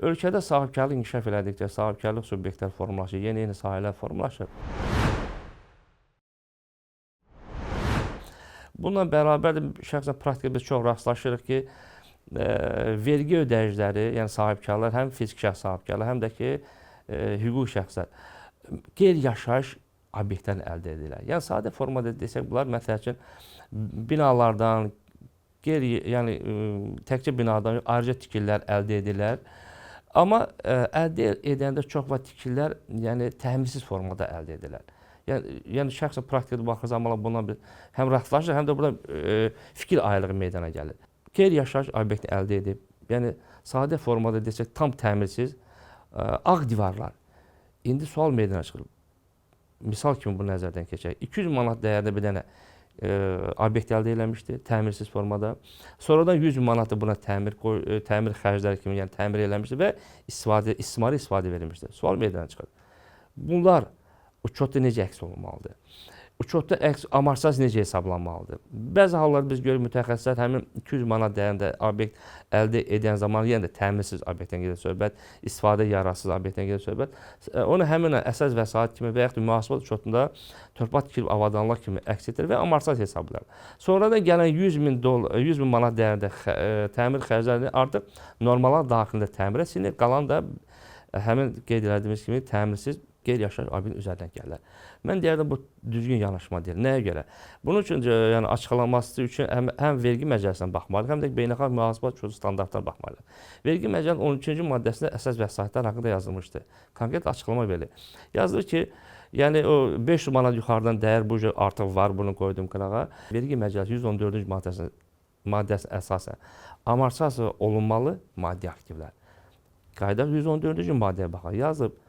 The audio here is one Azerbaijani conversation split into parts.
Ölkədə sahibkarlıq inkişaf elədikcə sahibkarlıq subyektlər formalaşır, yeni sahələr formalaşır. Bununla bərabər də şəxsən praktikada biz çox rastlaşırıq ki, vergi ödəyiciləri, yəni sahibkarlar, həm fiziki şəxs sahibkarlar, həm də ki, hüquqi şəxslər qeyri-yaşayış obyektlərini əldə edirlər. Yəni sadə formada desək, bunlar məsəl üçün binalardan, yəni təkcə binadan ayrıca tikililər əldə edirlər. Amma əldə edəndə çox vaxt tikililər, yəni təmirsiz formada əldə edirlər. Yəni şəxsən praktikada baxır zaman bundan bir həm rastlaşır, həm də burada fikir ayrılığı meydana gəlir. Qeyri-yaşayış obyekti əldə edib, yəni sadə formada desək, tam təmirsiz ağ divarlar. İndi sual meydana çıxır. Misal kimi bu nəzərdən keçək. 200 manat dəyərində bir dənə obyekt əldə eləmişdi, təmirsiz formada. Sonradan 100 manatı buna təmir xərcləri kimi, yəni təmir eləmişdi və istismara istifadə verilmişdi. Sual meydana çıxır. Bunlar uçotda necə əks olunmalıdır? Uçotda amarsaz necə hesablanmalıdır? Bəzi hallarda biz görürük mütəxəssislər həmin 200 manat dəyərində obyekt əldə edən zaman yenə də təmirsiz obyektdən gedir söhbət, istifadə yararsız obyektdən gedir söhbət. Onu həmin əsas vəsait kimi və yaxud da mühasibat uçotunda torpaq tikilib avadanlıq kimi əks etdirir və amarsaz hesablayır. Sonradan gələn 100 min manat dəyərində təmir xərclərini artıq normalar daxilində təmirə silinir, qalan da həmin qeyd etdiyimiz kimi təmirsiz qeyri-yaşayış obyektin üzərindən gəlirlər. Mən deyərdim, bu düzgün yanaşma deyil. Nəyə görə? Bunun üçün yəni, açıqlanması üçün həm vergi məcəlləsinə baxmalıyıq, həm də beynəlxalq mühasibat uçotu standartlarına baxmalıyıq. Vergi məcəlləsinin 13-cü maddəsində əsas vəsaitlər haqqında yazılmışdı. Konkret açıqlama belə. Yazılır ki, yəni o 500 manat yuxarıdan dəyər bu artıq var, bunu qoydum qırağa. Vergi məcəlləsi 114-cü maddəsi əsasən amarsasiya olunmalı maddi aktivlər. Qayda 114-cü maddəyə baxar. Yazıb,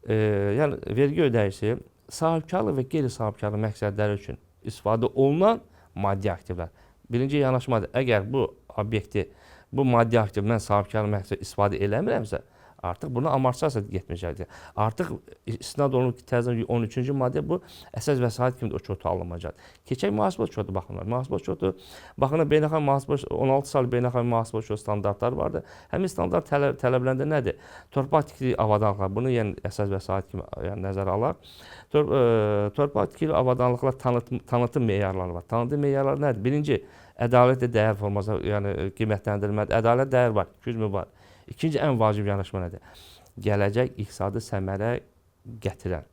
yəni vergi ödəyicisi sahibkarlıq və qeyri-sahibkarlıq məqsədləri üçün istifadə olunan maddi aktivlər. Birinci yanaşmadır. Əgər bu obyekti, bu maddi aktiv mən sahibkarlıq məqsədi istifadə eləmirəmsə, artıq buna amarsasiya getməyəcəkdir. Artıq istinad olunur ki, təzədən 13-cü maddə bu əsas vəsait kimi uçotu alınmayacaq. Keçək mühasibat uçotu baxımlar. Mühasibat uçotu baxımda beynəlxalq mühasibat 16 saylı beynəlxalq mühasibat uçotu standartları vardır. Həmin standart tələblərində nədir? Torpaq tikili avadanlıqlar, bunu yəni əsas vəsait kimi yəni, nəzərə alaq. Torpaq tikili avadanlıqlar tanıtım meyarları var. Tanıtım meyarları nədir? Birinci, ədalətli dəyər forması, yəni qiymətləndirilmədir. Ədalət dəyər var, 200 min var. İkinci ən vacib yanaşma nədir? Gələcək iqtisadi səmərə gətirən.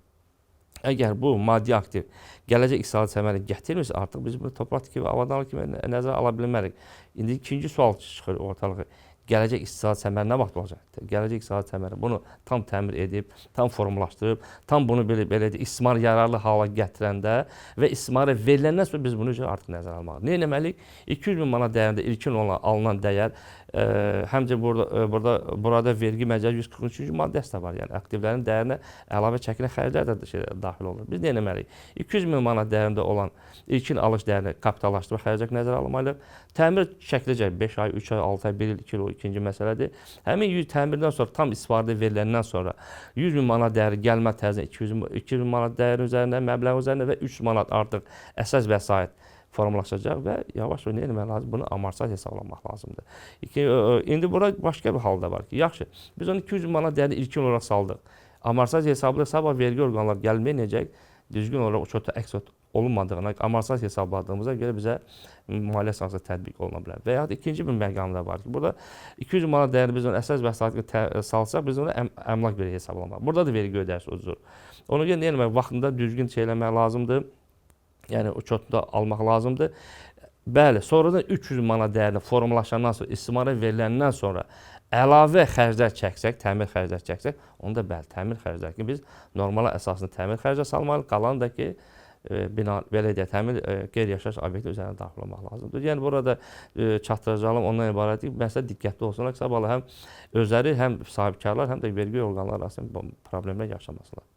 Əgər bu maddi aktiv gələcək iqtisadi səmərə gətirmirsə, artıq biz bunu torpaq tikili avadanlıq kimi nəzərə ala bilmərik. İndi ikinci sual çıxır ortalığa. Gələcək iqtisadi səmər nə vaxt olacaq? Gələcək iqtisadi səmər bunu tam təmir edib, tam formalaşdırıb, tam bunu belə istismar yararlı hala gətirəndə və istismara veriləndən sonra biz bunu artıq nəzərə almalıyıq. Nə etməliyik? 200 min manat dəyərində ilkin alınan dəyər, həmçinin burada vergi məcəlləsi 143-cü maddəsi də var. Yəni aktivlərin dəyərinə əlavə çəkilən xərclər də daxil olur. Biz nə etməliyik? 200 min manat dəyərində olan ilkin alış dəyərini kapitallaşdırma xərcləri nəzərə almalıyıq. Təmir çəkiləcək 5 ay, 3 ay, 6 ay, 1 il, 2 il o ikinci məsələdir. Həmin təmirdən sonra tam istifadə veriləndən sonra 100 min manat dəyəri gəlmə təzədən 200 min manat dəyəri üzərində, məbləğ üzərində və 300 manat artıq əsas vəsait formalaşacaq və yavaş-yavaş nə etmək lazım? Bunu amarsaz hesablamaq lazımdır. İndi burada başqa bir halda var ki, yaxşı, biz onu 200 manat dəyərini ilkin olaraq saldıq. Amarsaz hesablayıb, sabah vergi orqanları gəlməyəcək, düzgün olaraq uçotda əks olunmadığına, amarsaz hesabladığımıza görə bizə maliyyə sanksiyası tətbiq oluna bilər. Və ya ikinci bir məqam da var ki, burada 200 manat dəyərini biz onu əsas vəsaitlə salsaq, biz onu əmlak vergi hesablamaq. Burada da vergi ödəyicisi ucuzdur. Ona görə nə etmək, vaxtında düzgün eləmək lazımdır. Yəni uçotda almaq lazımdır. Bəli, sonradan 300 manat dəyərində formalaşandan sonra, istismara veriləndən sonra əlavə xərclər çəksək, təmir xərclər çəksək, onda bəli, təmir xərclər ki, biz normala əsasında təmir xərclər salmalıyıq, qalan da ki, belə deyək, təmir qeyri-yaşayış obyekti üzərində daxil olmaq lazımdır. Yəni burada çatdıracağım ondan ibarət ki, məsələ diqqətli olsunlar ki, sabahla həm özləri, həm sahibkarlar, həm də vergi orqanları arasında problemlər yaşamasınlar.